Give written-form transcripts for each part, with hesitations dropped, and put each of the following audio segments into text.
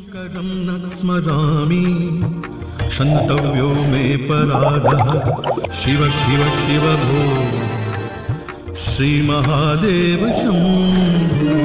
शङ्करं न स्मरामि क्षन्तव्यो मे पराधः शिव शिव शिव भो श्रीमहादेव शम्भो।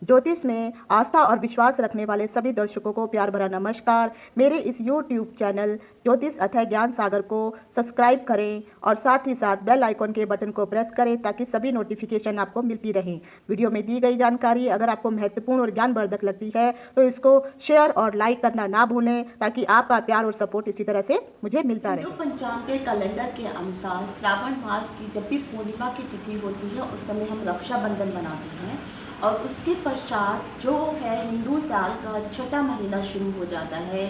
ज्योतिष में आस्था और विश्वास रखने वाले सभी दर्शकों को प्यार भरा नमस्कार। मेरे इस YouTube चैनल ज्योतिष अथय ज्ञान सागर को सब्सक्राइब करें और साथ ही साथ बेल आइकॉन के बटन को प्रेस करें ताकि सभी नोटिफिकेशन आपको मिलती रहें। वीडियो में दी गई जानकारी अगर आपको महत्वपूर्ण और ज्ञानवर्धक लगती है तो इसको शेयर और लाइक करना ना भूलें ताकि आपका प्यार और सपोर्ट इसी तरह से मुझे मिलता रहे। पंचांग के कैलेंडर के अनुसार श्रावण मास की जब भी पूर्णिमा की तिथि होती है उस समय हम रक्षाबंधन मनाते हैं और उसके पश्चात जो है हिंदू साल का छठा महीना शुरू हो जाता है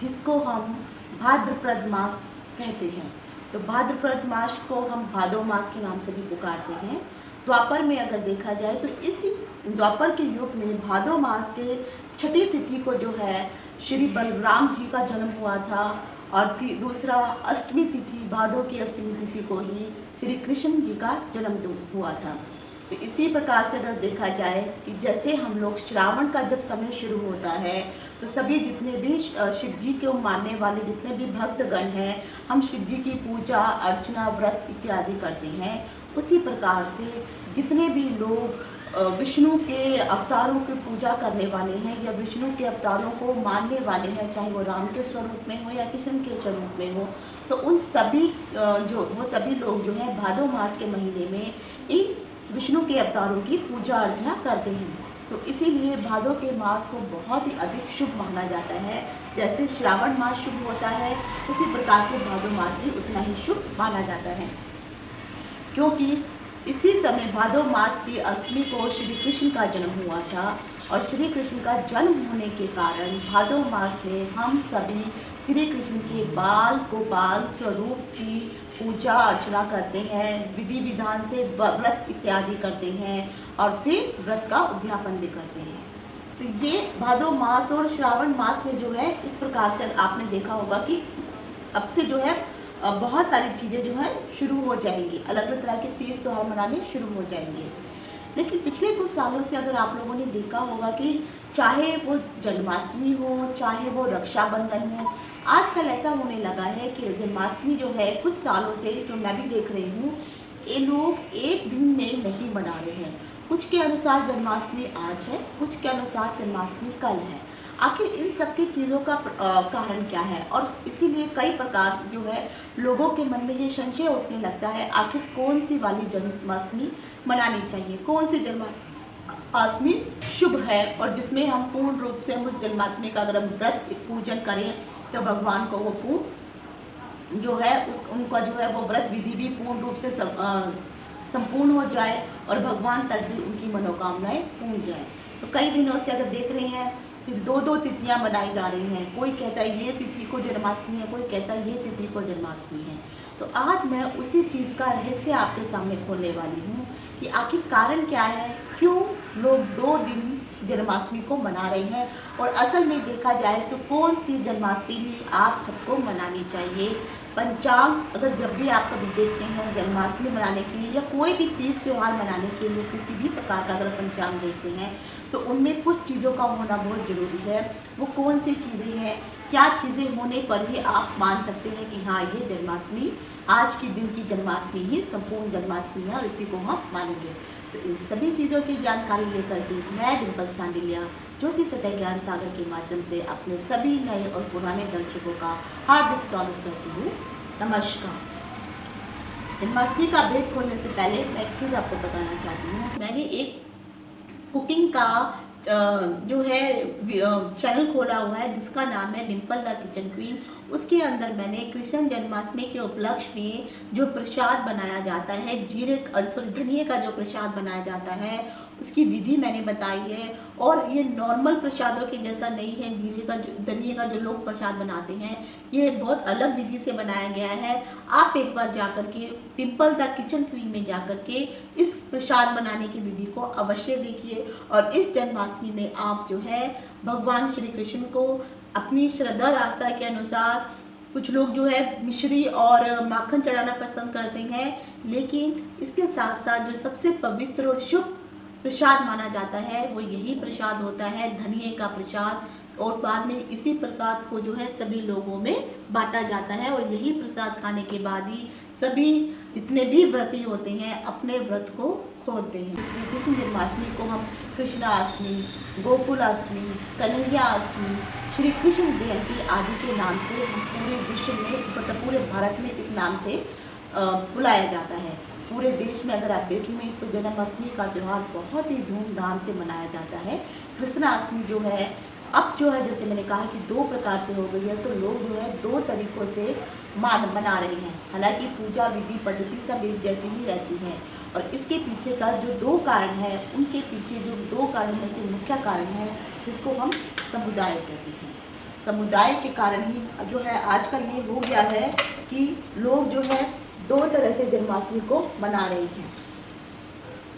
जिसको हम भाद्रपद मास कहते हैं। तो भाद्रपद मास को हम भादो मास के नाम से भी पुकारते हैं। द्वापर में अगर देखा जाए तो इसी द्वापर के युग में भादो मास के छठी तिथि को जो है श्री बलराम जी का जन्म हुआ था और दूसरा अष्टमी तिथि भादो की अष्टमी तिथि को ही श्री कृष्ण जी का जन्म हुआ था। तो इसी प्रकार से अगर देखा जाए कि जैसे हम लोग श्रावण का जब समय शुरू होता है तो सभी जितने भी शिव जी को मानने वाले जितने भी भक्तगण हैं हम शिव जी की पूजा अर्चना व्रत इत्यादि करते हैं। उसी प्रकार से जितने भी लोग विष्णु के अवतारों की पूजा करने वाले हैं या विष्णु के अवतारों को मानने वाले हैं, चाहे वो राम के स्वरूप में हो या कृष्ण के स्वरूप में हो, तो उन सभी सभी लोग जो है भादो मास के महीने में इन विष्णु के अवतारों की पूजा अर्चना करते हैं। तो इसीलिए भादो के मास को बहुत ही अधिक शुभ माना जाता है। जैसे श्रावण मास शुभ होता है उसी प्रकार से भादो मास भी उतना ही शुभ माना जाता है, क्योंकि इसी समय भादो मास की अष्टमी को श्री कृष्ण का जन्म हुआ था और श्री कृष्ण का जन्म होने के कारण भादो मास में हम सभी श्री कृष्ण के बाल गोपाल स्वरूप की पूजा अर्चना करते हैं, विधि विधान से व्रत इत्यादि करते हैं और फिर व्रत का उद्यापन भी करते हैं। तो ये भादो मास और श्रावण मास में जो है इस प्रकार से आपने देखा होगा कि अब से जो है बहुत सारी चीज़ें जो है शुरू हो जाएंगी, अलग अलग तरह के तीज त्यौहार मनाने शुरू हो जाएंगे। लेकिन पिछले कुछ सालों से अगर आप लोगों ने देखा होगा कि चाहे वो जन्माष्टमी हो चाहे वो रक्षाबंधन हो, आजकल ऐसा होने लगा है कि जन्माष्टमी जो है कुछ सालों से जो मैं भी देख रही हूँ ये लोग एक दिन में नहीं मना रहे हैं। कुछ के अनुसार जन्माष्टमी आज है, कुछ के अनुसार जन्माष्टमी कल है। आखिर इन सब की चीज़ों का कारण क्या है? और इसीलिए कई प्रकार जो है लोगों के मन में ये संशय उठने लगता है आखिर कौन सी वाली जन्माष्टमी मनानी चाहिए, कौन सी जन्माष्टमी शुभ है और जिसमें हम पूर्ण रूप से उस जन्माष्टमी का अगर हम व्रत पूजन करें तो भगवान को वो पूर्ण जो है उनका जो है वो व्रत विधि भी पूर्ण रूप से संपूर्ण हो जाए और भगवान तक भी उनकी मनोकामनाएं पूर्ण जाए। तो कई दिनों से अगर देख रहे हैं फिर दो तिथियां मनाई जा रही हैं, कोई कहता है ये तिथि को जन्माष्टमी है, कोई कहता है ये तिथि को जन्माष्टमी है। तो आज मैं उसी चीज़ का रहस्य आपके सामने खोलने वाली हूँ कि आखिर कारण क्या है, क्यों लोग 2 दिन जन्माष्टमी को मना रहे हैं और असल में देखा जाए तो कौन सी जन्माष्टमी आप सबको मनानी चाहिए। पंचांग अगर जब भी आप कभी देखते हैं जन्माष्टमी मनाने के लिए या कोई भी तीज त्यौहार मनाने के लिए किसी भी प्रकार का अगर पंचांग देखते हैं तो उनमें कुछ चीज़ों का होना बहुत ज़रूरी है। वो कौन सी चीज़ें हैं, क्या चीज़ें होने पर ही आप मान सकते हैं कि हाँ ये जन्माष्टमी आज के दिन की जन्माष्टमी ही संपूर्ण जन्माष्टमी है और इसी को हम मानेंगे। तो इन सभी चीज़ों की जानकारी लेकर के मैं डिम्पल शांडिल्या ज्योतिष अथय ज्ञान सागर के माध्यम से अपने सभी नए और पुराने दर्शकों का हार्दिक स्वागत करती हूँ। नमस्कार। जन्माष्टमी का भेद खोलने से पहले मैं एक चीज़ आपको बताना चाहती हूँ। मैंने एक कुकिंग का जो है चैनल खोला हुआ है जिसका नाम है डिम्पल द किचन क्वीन। उसके अंदर मैंने कृष्ण जन्माष्टमी के उपलक्ष्य में जो प्रसाद बनाया जाता है धनिये का जो प्रसाद बनाया जाता है उसकी विधि मैंने बताई है। और ये नॉर्मल प्रसादों के जैसा नहीं है, धनिये का जो लोग प्रसाद बनाते हैं ये बहुत अलग विधि से बनाया गया है। आप एक बार जाकर के डिम्पल द किचन क्वीन में जाकर के इस प्रसाद बनाने की विधि को अवश्य देखिए और इस जन्माष्टमी में आप जो है भगवान श्री कृष्ण को अपनी श्रद्धा आस्था के अनुसार, कुछ लोग जो है मिश्री और माखन चढ़ाना पसंद करते हैं, लेकिन इसके साथ साथ जो सबसे पवित्र और शुभ प्रसाद माना जाता है वो यही प्रसाद होता है, धनिये का प्रसाद। और बाद में इसी प्रसाद को जो है सभी लोगों में बांटा जाता है और यही प्रसाद खाने के बाद ही सभी जितने भी व्रती होते हैं अपने व्रत को खोलते हैं। इसलिए कृष्ण जन्माष्टमी को हम कृष्णाष्टमी, गोकुलाष्टमी, कन्हैयाष्टमी, श्री कृष्ण जयंती आदि के नाम से हम पूरे विश्व में मतलब पूरे भारत में इस नाम से बुलाया जाता है। पूरे देश में अगर आप देखेंगे तो जन्माष्टमी का त्यौहार बहुत ही धूमधाम से मनाया जाता है। कृष्णाष्टमी जो है अब जो है जैसे मैंने कहा कि 2 प्रकार से हो गई है, तो लोग जो है 2 तरीक़ों से मना रहे हैं। हालांकि पूजा विधि पद्धति सब एक जैसी ही रहती है और इसके पीछे का जो 2 कारण है, उनके पीछे जो 2 कारण में से मुख्य कारण है जिसको हम समुदाय कहते हैं। समुदाय के कारण ही जो है आजकल ये हो गया है कि लोग जो है 2 तरह से जन्माष्टमी को मना रहे हैं,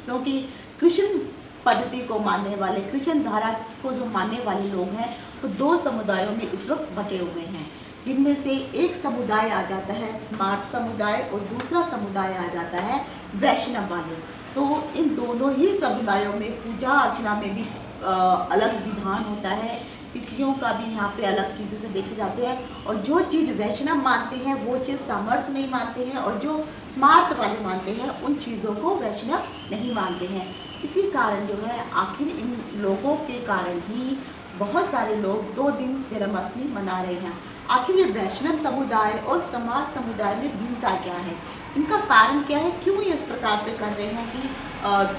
क्योंकि कृष्ण पद्धति को मानने वाले, कृष्ण धारा को जो मानने वाले लोग हैं वो 2 समुदायों में इस वक्त बटे हुए हैं, जिनमें से एक समुदाय आ जाता है स्मार्त समुदाय और दूसरा समुदाय आ जाता है वैष्णव वाले। तो इन दोनों ही समुदायों में पूजा अर्चना में भी अलग विधान होता है, तिथियों का भी यहाँ पे अलग चीज़ों से देखे जाते हैं और जो चीज़ वैष्णव मानते हैं वो चीज़ सामर्थ्य नहीं मानते हैं और जो स्मार्त वाले मानते हैं उन चीज़ों को वैष्णव नहीं मानते हैं। इसी कारण जो है आखिर इन लोगों के कारण ही बहुत सारे लोग 2 दिन जन्माष्टमी मना रहे हैं। आखिर ये वैष्णव समुदाय और समाज समुदाय में भिन्नता क्या है, इनका कारण क्या है, क्यों ये इस प्रकार से कर रहे हैं कि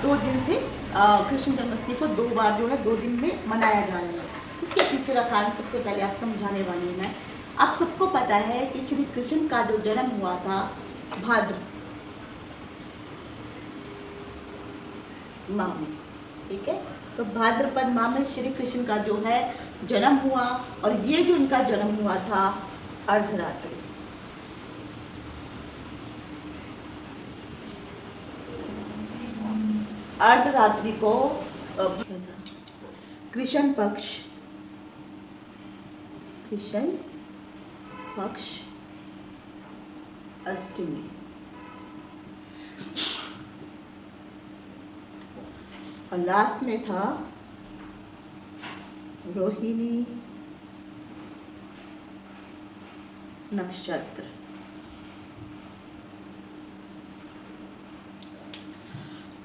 2 दिन से कृष्ण जन्माष्टमी को 2 बार जो है 2 दिन में मनाया जा रहा है। इसके पीछे का कारण सबसे पहले आप समझाने वाली हूँ मैं। आप सबको पता है कि श्री कृष्ण का जो जन्म हुआ था भाद्र माह में, ठीक है, तो भाद्रपद माह में श्री कृष्ण का जो है जन्म हुआ और ये जो इनका जन्म हुआ था अर्धरात्रि, अर्धरात्रि को कृष्ण पक्ष अष्टमी। और लास्ट में था रोहिणी नक्षत्र।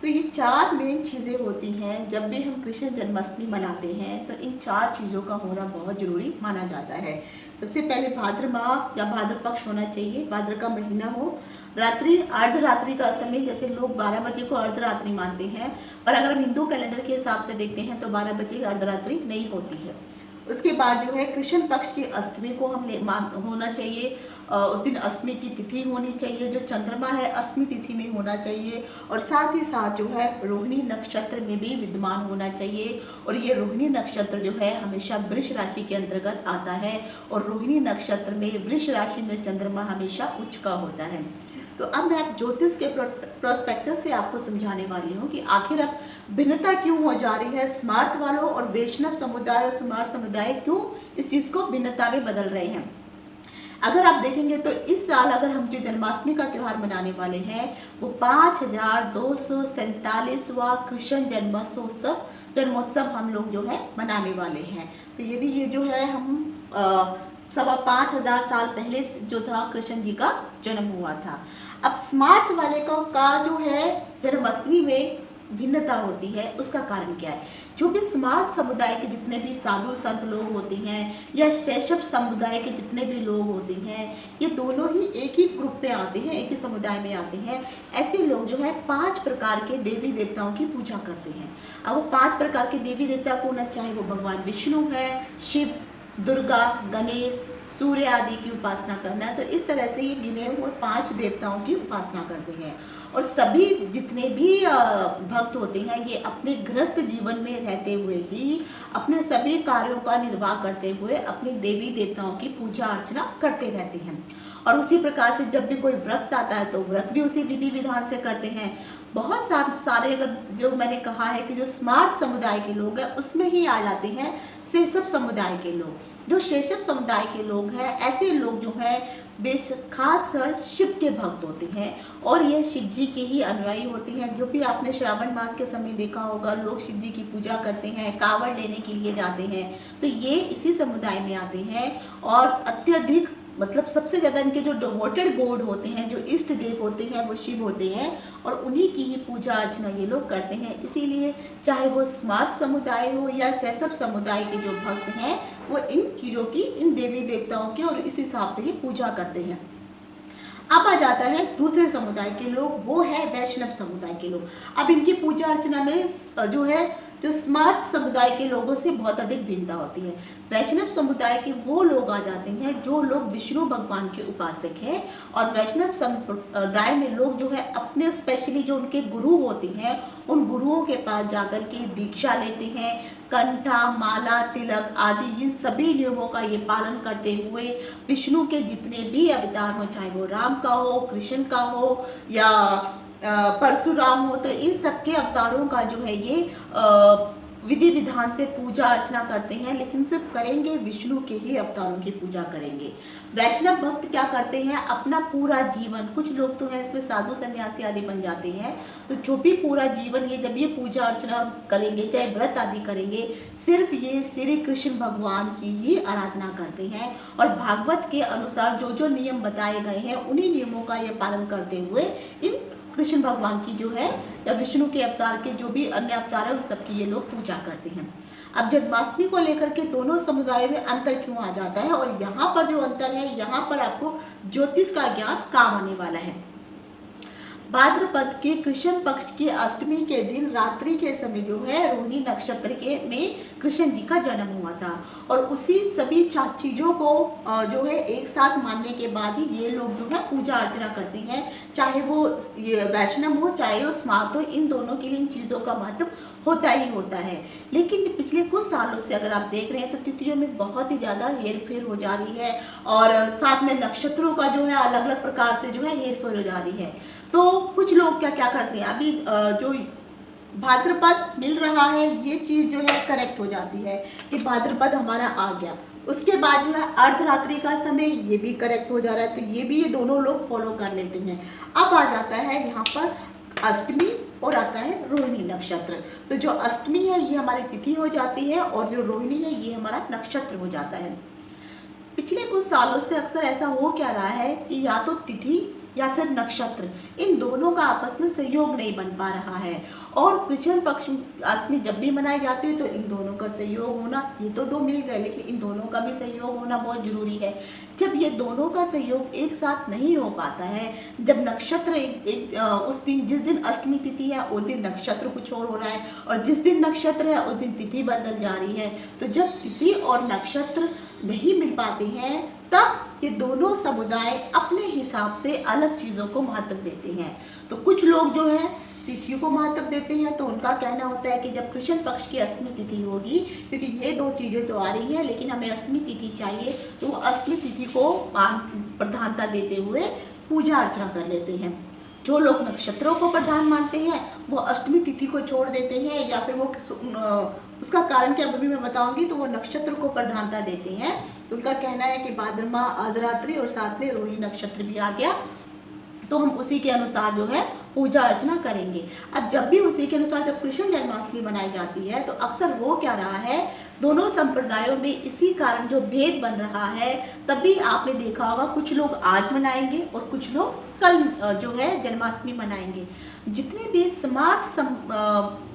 तो ये 4 मेन चीज़ें होती हैं जब भी हम कृष्ण जन्माष्टमी मनाते हैं, तो इन 4 चीज़ों का होना बहुत ज़रूरी माना जाता है। सबसे पहले भाद्र माह या भाद्र पक्ष होना चाहिए, भाद्र का महीना हो, रात्रि अर्धरात्रि का समय, जैसे लोग 12 बजे को अर्धरात्रि मानते हैं, पर अगर हम हिंदू कैलेंडर के हिसाब से देखते हैं तो 12 बजे अर्धरात्रि नहीं होती है। उसके बाद जो है कृष्ण पक्ष की अष्टमी को होना चाहिए, उस दिन अष्टमी की तिथि होनी चाहिए, जो चंद्रमा है अष्टमी तिथि में होना चाहिए और साथ ही साथ जो है रोहिणी नक्षत्र में भी विद्यमान होना चाहिए। और ये रोहिणी नक्षत्र जो है हमेशा वृष राशि के अंतर्गत आता है और रोहिणी नक्षत्र में वृष राशि में चंद्रमा हमेशा उच्च का होता है। तो अब मैं ज्योतिष के प्रोस्पेक्टिव से आपको समझाने वाली हूँ कि आखिर अब भिन्नता क्यों हो जा रही है, स्मार्त वालों और वैष्णव समुदाय और स्मार्त समुदाय क्यों इस चीज़ को भिन्नता में बदल रहे हैं। अगर आप देखेंगे तो इस साल अगर हम जो जन्माष्टमी का त्यौहार मनाने वाले हैं वो 5247वां कृष्ण जन्मोत्सव हम लोग जो है मनाने वाले हैं। तो यदि ये जो है हम 5500 साल पहले जो था कृष्ण जी का जन्म हुआ था। अब स्मार्ट वाले का जो है जन्माष्टमी में भिन्नता होती है, उसका कारण क्या है? जो भी स्मार्ट समुदाय के जितने भी साधु संत लोग होते हैं या शैशव समुदाय के जितने भी लोग होते हैं, ये दोनों ही एक ही ग्रुप में आते हैं, एक ही समुदाय में आते हैं। ऐसे लोग जो है 5 प्रकार के देवी देवताओं की पूजा करते हैं। अब वो 5 प्रकार के देवी देवता को ना चाहे वो भगवान विष्णु है, शिव, दुर्गा, गणेश, सूर्य आदि की उपासना करना है। तो इस तरह से ये गिने हुए 5 देवताओं की उपासना करते हैं और सभी जितने भी भक्त होते हैं ये अपने गृहस्थ जीवन में रहते हुए ही अपने सभी कार्यों का निर्वाह करते हुए अपने देवी देवताओं की पूजा अर्चना करते रहते हैं। और उसी प्रकार से जब भी कोई व्रत आता है तो व्रत भी उसी विधि विधान से करते हैं। बहुत सारे अगर जो मैंने कहा है कि जो स्मार्ट समुदाय के लोग हैं उसमें ही आ जाते हैं शेषव समुदाय के लोग। जो शेषव समुदाय के लोग लोग हैं, ऐसे लोग जो हैं खासकर शिव के भक्त होते हैं और ये शिव जी के ही अनुयायी होते हैं। जो भी आपने श्रावण मास के समय देखा होगा, लोग शिव जी की पूजा करते हैं, कांवड़ लेने के लिए जाते हैं, तो ये इसी समुदाय में आते हैं और अत्यधिक मतलब सबसे ज़्यादा इनके जो डिवोटेड गॉड होते हैं, जो इष्ट देव होते हैं, वो शिव होते हैं और उन्हीं की ही पूजा अर्चना ये लोग करते हैं। इसीलिए चाहे वो स्मार्ट समुदाय हो या शैशव समुदाय के जो भक्त हैं, वो इन चीज़ों की, इन देवी देवताओं की और इस हिसाब से ही पूजा करते हैं। अब आ जाता है दूसरे समुदाय के लोग, वो है वैष्णव समुदाय के लोग। अब इनकी पूजा अर्चना में जो है जो स्मार्ट समुदाय के लोगों से बहुत अधिक भिन्नता होती है। वैष्णव समुदाय के वो लोग आ जाते हैं जो लोग विष्णु भगवान के उपासक हैं और वैष्णव समुदाय में लोग जो है अपने स्पेशली जो उनके गुरु होते हैं, उन गुरुओं के पास जाकर के दीक्षा लेते हैं, कंठा, माला, तिलक आदि इन सभी नियमों का ये पालन करते हुए विष्णु के जितने भी अवतार हो, चाहे वो राम का हो, कृष्ण का हो या परशुराम हो, तो इन सबके अवतारों का जो है ये विधि विधान से पूजा अर्चना करते हैं, लेकिन सिर्फ करेंगे विष्णु के ही अवतारों की पूजा करेंगे। वैष्णव भक्त क्या करते हैं, अपना पूरा जीवन, कुछ लोग तो हैं इसमें साधु सन्यासी आदि बन जाते हैं, तो जो भी पूरा जीवन ये जब ये पूजा अर्चना करेंगे, चाहे व्रत आदि करेंगे, सिर्फ ये श्री कृष्ण भगवान की ही आराधना करते हैं और भागवत के अनुसार जो जो नियम बताए गए हैं उन्हीं नियमों का ये पालन करते हुए इन कृष्ण भगवान की जो है या विष्णु के अवतार के जो भी अन्य अवतार है उन सबकी ये लोग पूजा करते हैं। अब जन्माष्टमी को लेकर के दोनों समुदायों में अंतर क्यों आ जाता है और यहाँ पर जो अंतर है, यहाँ पर आपको ज्योतिष का ज्ञान काम आने वाला है। भाद्रपद के कृष्ण पक्ष की अष्टमी के दिन रात्रि के समय जो है रोहिणी नक्षत्र के में कृष्ण जी का जन्म हुआ था और उसी सभी चीज़ों को जो है एक साथ मानने के बाद ही ये लोग जो है पूजा अर्चना करते हैं, चाहे वो वैष्णव हो चाहे वो स्मार्ट हो, इन दोनों के लिए इन चीज़ों का महत्व होता ही होता है। लेकिन पिछले कुछ सालों से अगर आप देख रहे हैं तो तिथियों में बहुत ही ज़्यादा हेरफेर हो जा रही है और साथ में नक्षत्रों का जो है अलग अलग प्रकार से जो है हेरफेर हो जा रही है। तो कुछ लोग क्या क्या करते हैं, अभी जो भाद्रपद मिल रहा है ये चीज़ जो है करेक्ट हो जाती है कि भाद्रपद हमारा आ गया, उसके बाद जो है अर्धरात्रि का समय ये भी करेक्ट हो जा रहा है, तो ये भी ये दोनों लोग फॉलो कर लेते हैं। अब आ जाता है यहाँ पर अष्टमी और आता है रोहिणी नक्षत्र। तो जो अष्टमी है ये हमारी तिथि हो जाती है और जो रोहिणी है ये हमारा नक्षत्र हो जाता है। पिछले कुछ सालों से अक्सर ऐसा हो क्या रहा है कि या तो तिथि या फिर नक्षत्र, इन दोनों का आपस में सहयोग नहीं बन पा रहा है और कृष्ण पक्ष अष्टमी जब भी मनाई जाती है तो इन दोनों का सहयोग होना, ये तो दो मिल गए लेकिन इन दोनों का भी सहयोग होना बहुत जरूरी है। जब ये दोनों का सहयोग एक साथ नहीं हो पाता है, जब नक्षत्र उस दिन जिस दिन अष्टमी तिथि है उस दिन नक्षत्र कुछ और हो रहा है और जिस दिन नक्षत्र है उस दिन तिथि बदल जा रही है, तो जब तिथि और नक्षत्र नहीं मिल पाते हैं तब ये दोनों समुदाय अपने हिसाब से अलग चीज़ों को महत्व देते हैं। तो कुछ लोग जो है तिथियों को महत्व देते हैं, तो उनका कहना होता है कि जब कृष्ण पक्ष की अष्टमी तिथि होगी, क्योंकि ये दो चीज़ें तो आ रही हैं लेकिन हमें अष्टमी तिथि चाहिए, तो वो अष्टमी तिथि को प्रधानता देते हुए पूजा अर्चना कर लेते हैं। जो लोग नक्षत्रों को प्रधान मानते हैं वो अष्टमी तिथि को छोड़ देते हैं या फिर वो उसका कारण क्या अभी मैं बताऊंगी, तो वो नक्षत्र को प्रधानता देते हैं। तो उनका कहना है कि भाद्रमा अर्धरात्रि और साथ में रोहिणी नक्षत्र भी आ गया तो हम उसी के अनुसार जो है पूजा अर्चना करेंगे। अब जब भी उसी के अनुसार जब कृष्ण जन्माष्टमी मनाई जाती है तो अक्सर हो क्या रहा है, दोनों संप्रदायों में इसी कारण जो भेद बन रहा है, तभी आपने देखा होगा कुछ लोग आज मनाएंगे और कुछ लोग कल जो है जन्माष्टमी मनाएंगे। जितने भी स्मार्ट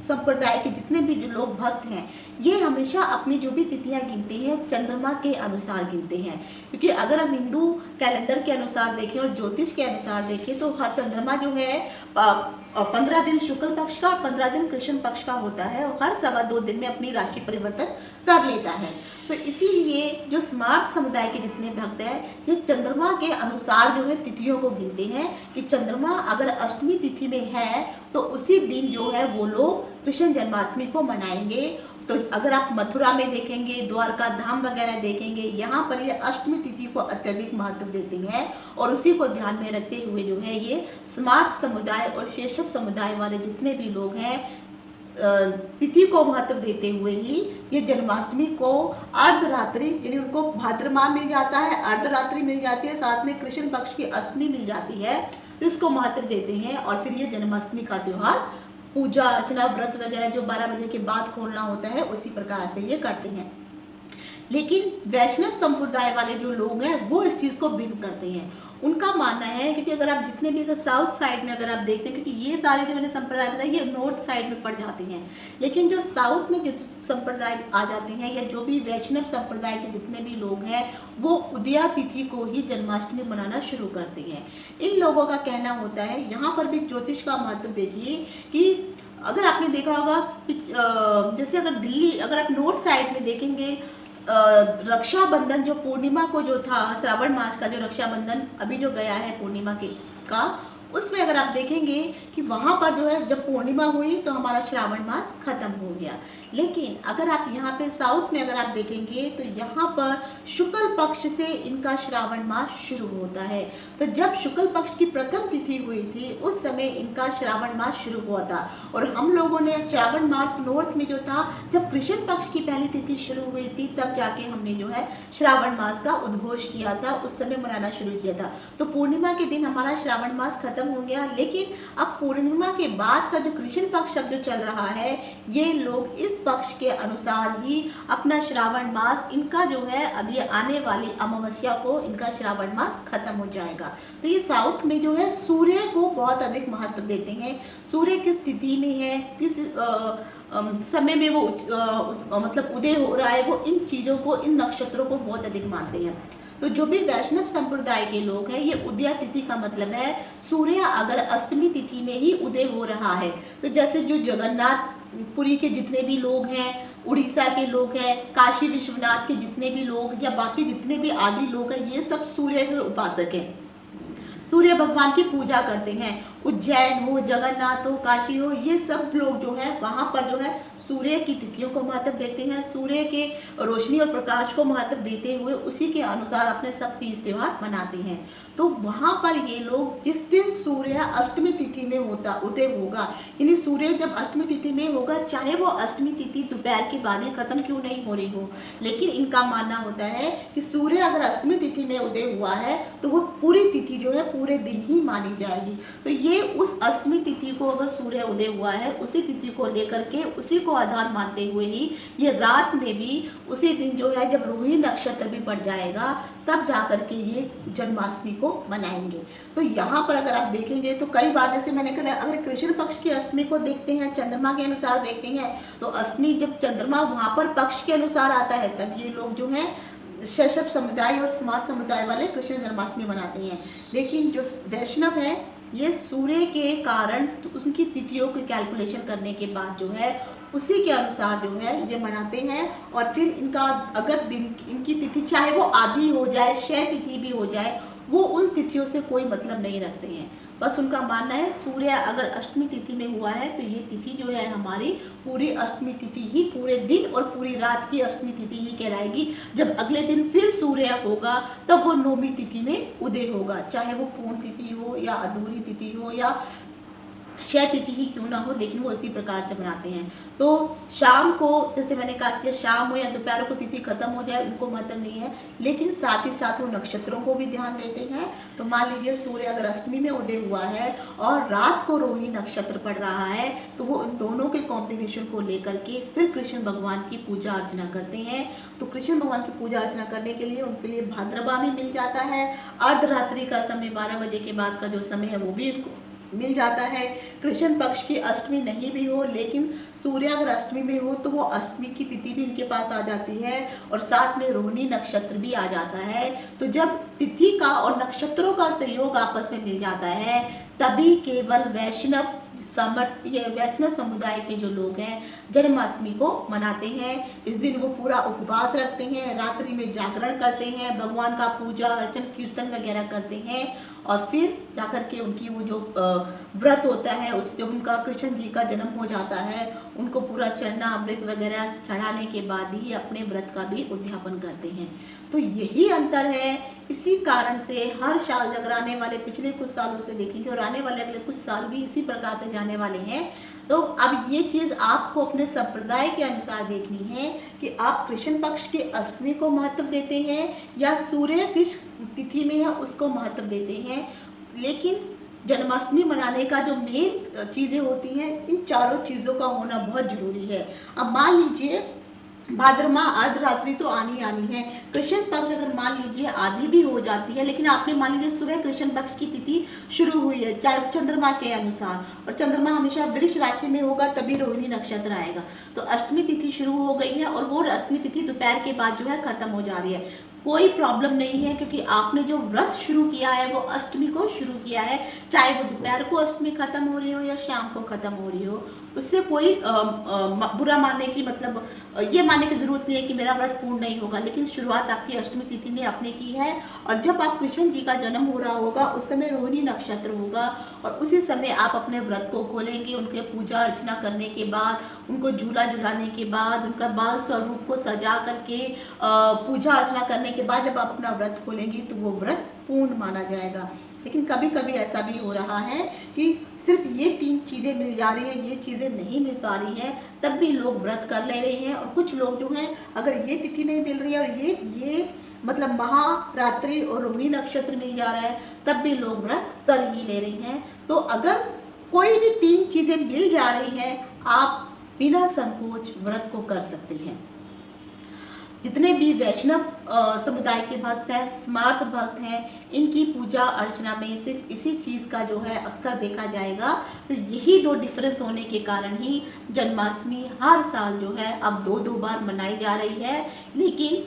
संप्रदाय के जितने भी जो लोग भक्त हैं ये हमेशा अपनी जो भी तिथियां गिनते हैं चंद्रमा के अनुसार गिनते हैं, क्योंकि अगर हम हिंदू कैलेंडर के अनुसार देखें और ज्योतिष के अनुसार देखें तो हर चंद्रमा जो है 15 दिन शुक्ल पक्ष का और 15 दिन कृष्ण पक्ष का होता है और हर 2.25 दिन में अपनी राशि परिवर्तन कर लेता है। तो इसीलिए जो स्मार्ट समुदाय के जितने भक्त हैं ये चंद्रमा के अनुसार जो है तिथियों को गिनते हैं कि चंद्रमा अगर अष्टमी तिथि में है तो उसी दिन जो है वो लोग कृष्ण जन्माष्टमी को मनाएंगे। तो अगर आप मथुरा में देखेंगे, द्वारका धाम वगैरह देखेंगे, यहाँ पर ये अष्टमी तिथि को अत्यधिक महत्व देते हैं और उसी को ध्यान में रखते हुए जो है ये स्मार्ट समुदाय और शैशव समुदाय वाले जितने भी लोग हैं तिथि को महत्व देते हुए ही ये जन्माष्टमी को अर्धरात्रि, यानी उनको भाद्रमा मिल जाता है, अर्धरात्रि मिल जाती है, साथ में कृष्ण पक्ष की अष्टमी मिल जाती है, तो इसको महत्व देते हैं। और फिर ये जन्माष्टमी का त्यौहार पूजा अर्चना व्रत वगैरह जो 12 बजे के बाद खोलना होता है उसी प्रकार से ये करते हैं। लेकिन वैष्णव संप्रदाय वाले जो लोग हैं वो इस चीज़ को भिन्न करते हैं। उनका मानना है, क्योंकि अगर आप जितने भी अगर साउथ साइड में अगर आप देखते हैं, क्योंकि ये सारे जो मैंने संप्रदाय बताए ये नॉर्थ साइड में पड़ जाते हैं, लेकिन जो साउथ में जो संप्रदाय आ जाते हैं या जो भी वैष्णव संप्रदाय के जितने भी लोग हैं वो उदया तिथि को ही जन्माष्टमी मनाना शुरू करते हैं। इन लोगों का कहना होता है, यहाँ पर भी ज्योतिष का महत्व देखिए कि अगर आपने देखा होगा जैसे अगर दिल्ली, अगर आप नॉर्थ साइड में देखेंगे रक्षाबंधन जो पूर्णिमा को जो था, श्रावण मास का जो रक्षाबंधन अभी जो गया है पूर्णिमा का, उसमें अगर आप देखेंगे कि वहाँ पर जो है जब पूर्णिमा हुई तो हमारा श्रावण मास खत्म हो गया। लेकिन अगर आप यहाँ पे साउथ में अगर आप देखेंगे तो यहाँ पर शुक्ल पक्ष से इनका श्रावण मास शुरू होता है। तो जब शुक्ल पक्ष की प्रथम तिथि हुई थी उस समय इनका श्रावण मास शुरू हुआ था। और हम लोगों ने श्रावण मास नॉर्थ में जो था, जब कृष्ण पक्ष की पहली तिथि शुरू हुई थी तब जाके हमने जो है श्रावण मास का उद्घोष किया था, उस समय मनाना शुरू किया था। तो पूर्णिमा के दिन हमारा श्रावण मास खत्म हो गया। लेकिन अब पूर्णिमा के बाद का जो कृष्ण पक्ष शब्द चल रहा है, ये लोग इस पक्ष के अनुसार ही अपना श्रावण मास, इनका जो है अभी आने वाली अमावस्या को इनका श्रावण मास खत्म हो जाएगा। तो ये साउथ में जो है सूर्य को बहुत अधिक महत्व देते हैं। सूर्य किस तिथि में है, किस समय में वो मतलब उदय हो रहा है, वो इन चीज़ों को, इन नक्षत्रों को बहुत अधिक मानते हैं। तो जो भी वैष्णव संप्रदाय के लोग हैं, ये उदया तिथि का मतलब है सूर्य अगर अष्टमी तिथि में ही उदय हो रहा है। तो जैसे जो जगन्नाथपुरी के जितने भी लोग हैं, उड़ीसा के लोग हैं, काशी विश्वनाथ के जितने भी लोग या बाकी जितने भी आदि लोग हैं, ये सब सूर्य के उपासक हैं, सूर्य भगवान की पूजा करते हैं। उज्जैन हो, जगन्नाथ हो, काशी हो, ये सब लोग जो है वहाँ पर जो है सूर्य की तिथियों को महत्व देते हैं, सूर्य के रोशनी और प्रकाश को महत्व देते हुए उसी के अनुसार अपने सब तीज त्यौहार मनाते हैं। तो वहाँ पर ये लोग जिस दिन सूर्य अष्टमी तिथि में उदय होगा, यानी सूर्य जब अष्टमी तिथि में होगा, चाहे वो अष्टमी तिथि दोपहर के बाद ही खत्म क्यों नहीं हो रही हो, लेकिन इनका मानना होता है कि सूर्य अगर अष्टमी तिथि में उदय हुआ है तो वो पूरी तिथि जो है पूरे दिन ही मानी जाएगी। तो ये उस अष्टमी तिथि को अगर सूर्य उदय हुआ है उसी तिथि को लेकर के उसी को आधार मानते हुए ही ये रात में भी उसी दिन जो है जब रोहिणी नक्षत्र भी पड़ जाएगा तब जाकर के ये जन्माष्टमी को मनाएंगे। तो यहाँ पर अगर आप देखेंगे तो कई बार, जैसे मैंने कहा, अगर कृष्ण पक्ष की अष्टमी को देखते हैं, चंद्रमा के अनुसार देखते हैं, तो अष्टमी जब चंद्रमा वहाँ पर पक्ष के अनुसार आता है तब ये लोग जो हैं शैशव समुदाय और स्मार्ट समुदाय वाले कृष्ण जन्माष्टमी मनाते हैं। लेकिन जो वैष्णव है ये सूर्य के कारण तो उनकी तिथियों की कैलकुलेशन करने के बाद जो है उसी के अनुसार जो है ये मनाते हैं। और फिर इनका अगर दिन इनकी तिथि चाहे वो आधी हो जाए, क्षय तिथि भी हो जाए, वो उन तिथियों से कोई मतलब नहीं रखते हैं। बस उनका मानना है सूर्य अगर अष्टमी तिथि में हुआ है तो ये तिथि जो है हमारी पूरी अष्टमी तिथि ही, पूरे दिन और पूरी रात की अष्टमी तिथि ही कहलाएगी। जब अगले दिन फिर सूर्य होगा तब वो नौमी तिथि में उदय होगा, चाहे वो पूर्ण तिथि हो या अधूरी तिथि हो या क्षय तिथि ही क्यों ना हो, लेकिन वो इसी प्रकार से बनाते हैं। तो शाम को, जैसे मैंने कहा कि शाम हो या दोपहर को तिथि खत्म हो जाए उनको महत्व नहीं है, लेकिन साथ ही साथ वो नक्षत्रों को भी ध्यान देते हैं। तो मान लीजिए सूर्य अगर अष्टमी में उदय हुआ है और रात को रोहिणी नक्षत्र पड़ रहा है तो वो उन दोनों के कॉम्बिनेशन को लेकर के फिर कृष्ण भगवान की पूजा अर्चना करते हैं। तो कृष्ण भगवान की पूजा अर्चना करने के लिए उनके लिए भाद्रवा में मिल जाता है, अर्धरात्रि का समय 12 बजे के बाद का जो समय है वो भी मिल जाता है। कृष्ण पक्ष की अष्टमी नहीं भी हो लेकिन सूर्य अगर अष्टमी में हो तो वो अष्टमी की तिथि भी उनके पास आ जाती है और साथ में रोहिणी नक्षत्र भी आ जाता है। तो जब तिथि का और नक्षत्रों का सहयोग आपस में मिल जाता है तभी केवल वैष्णव समुदाय के जो लोग हैं जन्माष्टमी को मनाते हैं। इस दिन वो पूरा उपवास रखते हैं, रात्रि में जागरण करते हैं, भगवान का पूजा अर्चन कीर्तन वगैरह करते हैं और फिर जाकर के उनकी वो जो व्रत होता है उस जब उनका कृष्ण जी का जन्म हो जाता है उनको पूरा चरना अमृत वगैरह चढ़ाने के बाद ही अपने व्रत का भी उद्यापन करते हैं। तो यही अंतर है। इसी कारण से हर साल अगर आने वाले पिछले कुछ सालों से देखेंगे और आने वाले अगले कुछ साल भी इसी प्रकार से जाने वाले हैं, तो अब ये चीज़ आपको अपने संप्रदाय के अनुसार देखनी है कि आप कृष्ण पक्ष की अष्टमी को महत्व देते हैं या सूर्य किस तिथि में है उसको महत्व देते हैं। लेकिन जन्माष्टमी मनाने का जो मेन चीज़ें होती हैं, इन चारों चीज़ों का होना बहुत ज़रूरी है। अब मान लीजिए भाद्रमा अर्धरात्रि तो आनी है, कृष्ण पक्ष अगर मान लीजिए आधी भी हो जाती है, लेकिन आपने मान लीजिए सुबह कृष्ण पक्ष की तिथि शुरू हुई है चाहे चंद्रमा के अनुसार, और चंद्रमा हमेशा वृष राशि में होगा तभी रोहिणी नक्षत्र आएगा, तो अष्टमी तिथि शुरू हो गई है और वो अष्टमी तिथि दोपहर के बाद जो है खत्म हो जा रही है। कोई प्रॉब्लम नहीं है, क्योंकि आपने जो व्रत शुरू किया है वो अष्टमी को शुरू किया है, चाहे वो दोपहर को अष्टमी खत्म हो रही हो या शाम को खत्म हो रही हो, उससे कोई बुरा मानने की मतलब ये मानने की जरूरत नहीं है कि मेरा व्रत पूर्ण नहीं होगा। लेकिन शुरुआत आपकी अष्टमी तिथि में आपने की है, और जब आप कृष्ण जी का जन्म हो रहा होगा उस समय रोहिणी नक्षत्र होगा, और उसी समय आप अपने व्रत को खोलेंगे। उनके पूजा अर्चना करने के बाद, उनको झूला झुलाने के बाद, उनका बाल स्वरूप को सजा करके पूजा अर्चना करने के बाद जब आप अपना व्रत खोलेंगे तो वो व्रत पूर्ण माना जाएगा। लेकिन कभी कभी ऐसा भी हो रहा है कि सिर्फ ये 3 चीज़ें मिल जा रही हैं, ये चीज़ें नहीं मिल पा रही हैं, तब भी लोग व्रत कर ले रहे हैं। और कुछ लोग जो हैं अगर ये तिथि नहीं मिल रही है और ये मतलब महारात्रि और रोहिणी नक्षत्र मिल जा रहा है, तब भी लोग व्रत कर ही ले रहे हैं। तो अगर कोई भी 3 चीज़ें मिल जा रही हैं, आप बिना संकोच व्रत को कर सकते हैं। जितने भी वैष्णव समुदाय के भक्त हैं, स्मार्त भक्त हैं, इनकी पूजा अर्चना में सिर्फ इसी चीज़ का जो है अक्सर देखा जाएगा। तो यही 2 डिफरेंस होने के कारण ही जन्माष्टमी हर साल जो है अब 2-2 बार मनाई जा रही है। लेकिन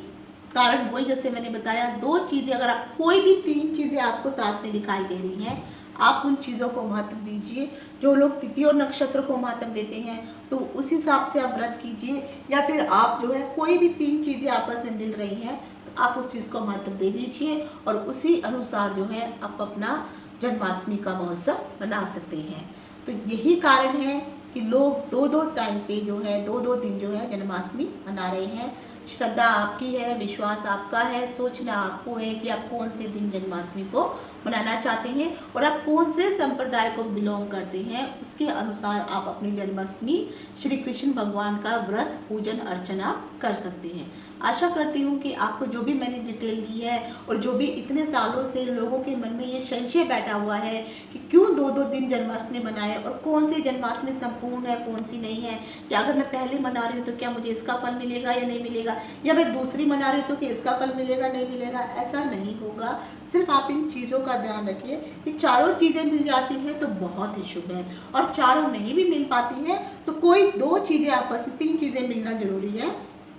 कारण वही, जैसे मैंने बताया, 2 चीज़ें, अगर आप कोई भी 3 चीज़ें आपको साथ में दिखाई दे रही हैं, आप उन चीज़ों को महत्व दीजिए। जो लोग तिथि और नक्षत्र को महत्व देते हैं तो उस हिसाब से आप व्रत कीजिए, या फिर आप जो है कोई भी 3 चीज़ें आपस में मिल रही हैं तो आप उस चीज़ को महत्व दे दीजिए, और उसी अनुसार जो है आप अपना जन्माष्टमी का महोत्सव मना सकते हैं। तो यही कारण है कि लोग 2-2 टाइम पे जो है 2-2 दिन जो है जन्माष्टमी मना रहे हैं। श्रद्धा आपकी है, विश्वास आपका है, सोचना आपको है कि आप कौन से दिन जन्माष्टमी को मनाना चाहते हैं और आप कौन से संप्रदाय को बिलोंग करते हैं। उसके अनुसार आप अपनी जन्माष्टमी श्री कृष्ण भगवान का व्रत पूजन अर्चना कर सकते हैं। आशा करती हूँ कि आपको जो भी मैंने डिटेल दी है और जो भी इतने सालों से लोगों के मन में ये संशय बैठा हुआ है कि क्यों 2-2 दिन जन्माष्टमी मनाएं और कौन सी जन्माष्टमी संपूर्ण है कौन सी नहीं है, या अगर मैं पहले मना रही हूँ तो क्या मुझे इसका फल मिलेगा या नहीं मिलेगा, या मैं दूसरी मना रही हूँ तो क्या इसका फल मिलेगा नहीं मिलेगा, ऐसा नहीं होगा। सिर्फ आप इन चीज़ों का ध्यान रखिए कि चारों चीज़ें मिल जाती हैं तो बहुत ही शुभ है, और चारों नहीं भी मिल पाती हैं तो कोई 2 चीज़ें आपस में 3 चीज़ें मिलना जरूरी है,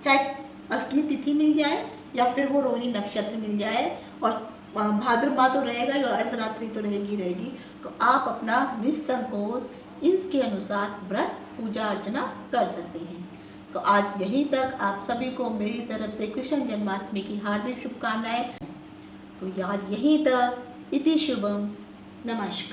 चाहे अष्टमी तिथि मिल जाए या फिर वो रोहिणी नक्षत्र मिल जाए, और भाद्रपा तो रहेगा ही और अर्धरात्रि तो रहेगी। तो आप अपना निसंकोच इसके अनुसार व्रत पूजा अर्चना कर सकते हैं। तो आज यहीं तक, आप सभी को मेरी तरफ से कृष्ण जन्माष्टमी की हार्दिक शुभकामनाएं। तो आज यहीं तक, इति शुभम, नमस्कार।